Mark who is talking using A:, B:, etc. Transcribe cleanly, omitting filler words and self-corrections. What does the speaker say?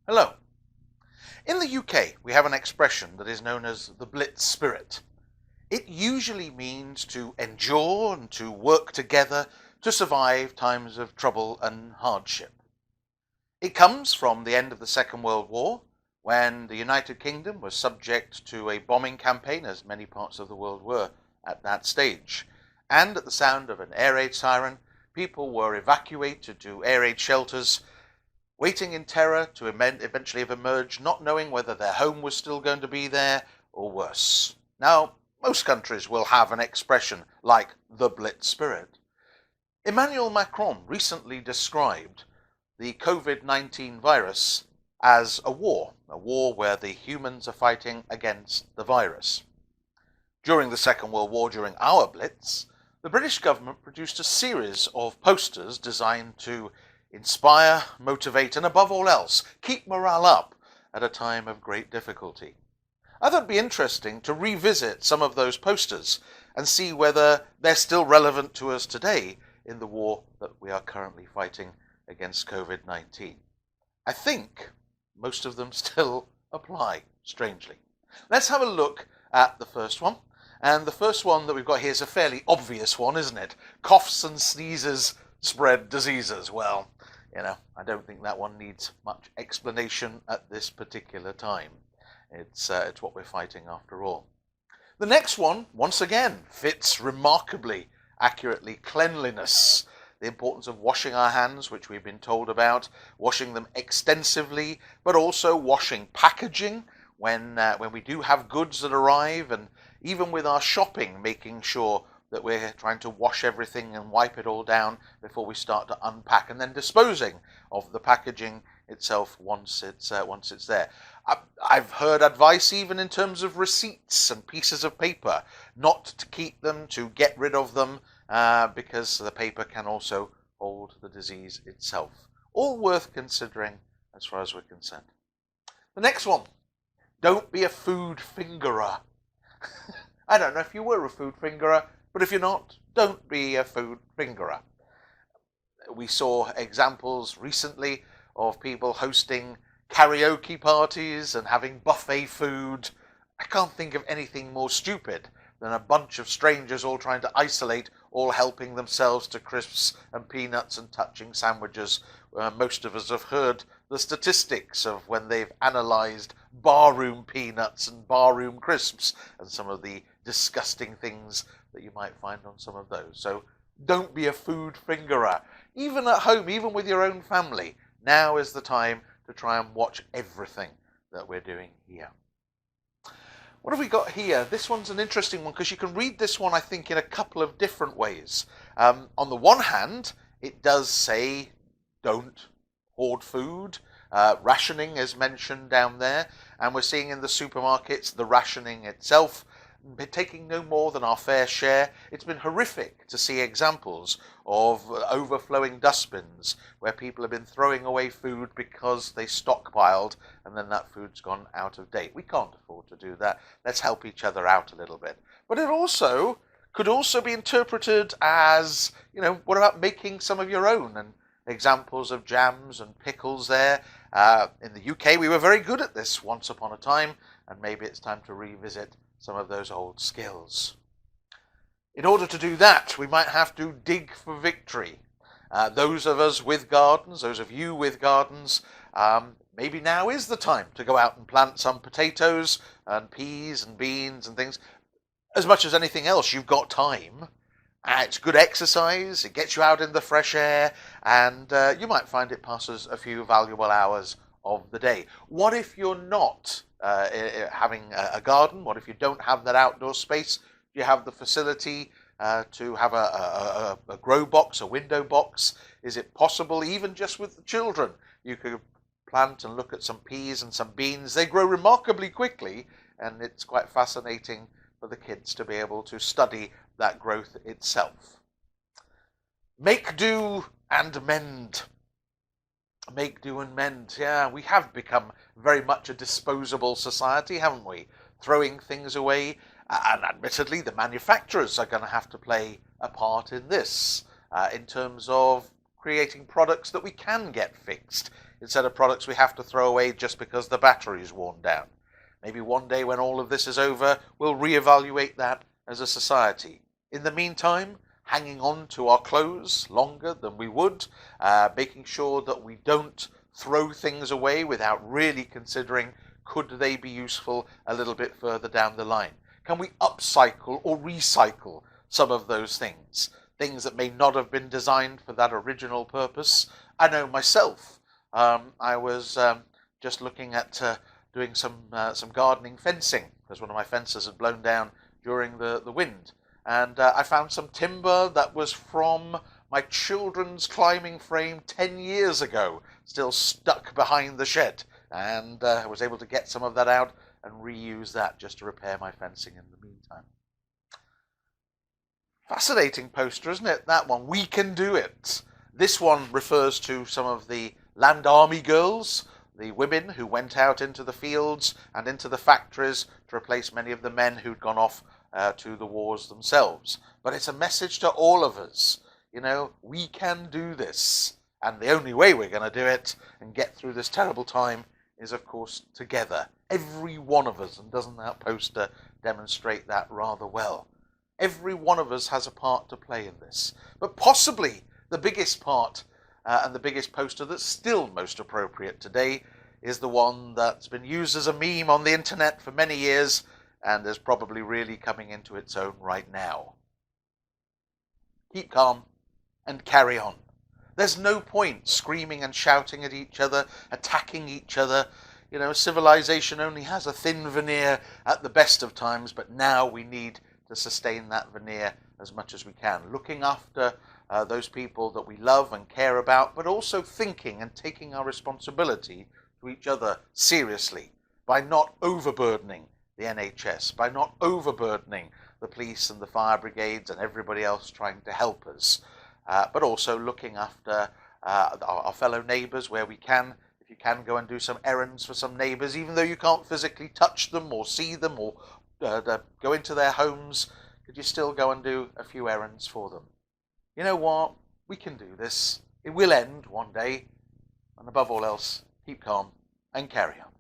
A: Hello. In the UK, we have an expression that is known as the Blitz spirit. It usually means to endure and to work together to survive times of trouble and hardship. It comes from the end of the Second World War, when the United Kingdom was subject to a bombing campaign, as many parts of the world were at that stage. And at the sound of an air raid siren, people were evacuated to air raid shelters, waiting in terror to eventually have emerged, not knowing whether their home was still going to be there or worse. Now, most countries will have an expression like the Blitz spirit. Emmanuel Macron recently described the COVID-19 virus as a war where the humans are fighting against the virus. During the Second World War, during our Blitz, the British government produced a series of posters designed to inspire, motivate, and above all else, keep morale up at a time of great difficulty. I thought it'd be interesting to revisit some of those posters and see whether they're still relevant to us today in the war that we are currently fighting against COVID-19. I think most of them still apply, strangely. Let's have a look at the first one. And the first one that we've got here is a fairly obvious one, isn't it? Coughs and sneezes spread diseases. Well, I don't think that one needs much explanation at this particular time. It's what we're fighting after all. The next one, once again, fits remarkably accurately. Cleanliness. The importance of washing our hands, which we've been told about, washing them extensively, but also washing packaging when we do have goods that arrive, and even with our shopping, making sure that we're trying to wash everything and wipe it all down before we start to unpack, and then disposing of the packaging itself once it's there. I've heard advice even in terms of receipts and pieces of paper, not to keep them, to get rid of them, because the paper can also hold the disease itself. All worth considering as far as we're concerned. The next one, don't be a food fingerer. I don't know if you were a food fingerer, but if you're not, don't be a food fingerer. We saw examples recently of people hosting karaoke parties and having buffet food. I can't think of anything more stupid than a bunch of strangers all trying to isolate, all helping themselves to crisps and peanuts and touching sandwiches. Most of us have heard the statistics of when they've analysed barroom peanuts and barroom crisps and some of the disgusting things that you might find on some of those. So don't be a food fingerer. Even at home, even with your own family, now is the time to try and watch everything that we're doing here. What have we got here? This one's an interesting one because you can read this one, I think, in a couple of different ways. On the one hand, it does say don't hoard food. Rationing is mentioned down there, and we're seeing in the supermarkets the rationing itself taking no more than our fair share. It's been horrific to see examples of overflowing dustbins where people have been throwing away food because they stockpiled and then that food's gone out of date. We can't afford to do that. Let's help each other out a little bit. But it also could also be interpreted as, what about making some of your own? And examples of jams and pickles there. In the UK, we were very good at this once upon a time, and maybe it's time to revisit some of those old skills. In order to do that, we might have to dig for victory. Those of us with gardens, those of you with gardens, maybe now is the time to go out and plant some potatoes and peas and beans and things. As much as anything else, you've got time. It's good exercise, it gets you out in the fresh air, and you might find it passes a few valuable hours of the day. What if you're not having a garden? What if you don't have that outdoor space? Do you have the facility to have a grow box, a window box? Is it possible, even just with the children, you could plant and look at some peas and some beans? They grow remarkably quickly, and it's quite fascinating for the kids to be able to study that growth itself. Make do and mend. Make do and mend. Yeah, we have become very much a disposable society, haven't we? Throwing things away. And admittedly, the manufacturers are going to have to play a part in this, in terms of creating products that we can get fixed, instead of products we have to throw away just because the battery is worn down. Maybe one day when all of this is over, we'll reevaluate that as a society. In the meantime, hanging on to our clothes longer than we would, making sure that we don't throw things away without really considering, could they be useful a little bit further down the line? Can we upcycle or recycle some of those things? Things that may not have been designed for that original purpose. I know myself, I was just looking at doing some gardening fencing, because one of my fences had blown down during the wind. And I found some timber that was from my children's climbing frame 10 years ago, still stuck behind the shed. And I was able to get some of that out and reuse that just to repair my fencing in the meantime. Fascinating poster, isn't it? That one. We can do it. This one refers to some of the Land Army girls, the women who went out into the fields and into the factories to replace many of the men who'd gone off to the wars themselves. But it's a message to all of us. You know, we can do this. And the only way we're going to do it and get through this terrible time is, of course, together. Every one of us, and doesn't that poster demonstrate that rather well? Every one of us has a part to play in this. But possibly the biggest part and the biggest poster that's still most appropriate today is the one that's been used as a meme on the internet for many years and is probably really coming into its own right now. Keep calm and carry on. There's no point screaming and shouting at each other, attacking each other. You know, civilization only has a thin veneer at the best of times, but now we need to sustain that veneer as much as we can. Looking after those people that we love and care about, but also thinking and taking our responsibility to each other seriously by not overburdening the NHS, by not overburdening the police and the fire brigades and everybody else trying to help us. But also looking after our fellow neighbours where we can. If you can go and do some errands for some neighbours, even though you can't physically touch them or see them or go into their homes, could you still go and do a few errands for them? You know what? We can do this. It will end one day. And above all else, keep calm and carry on.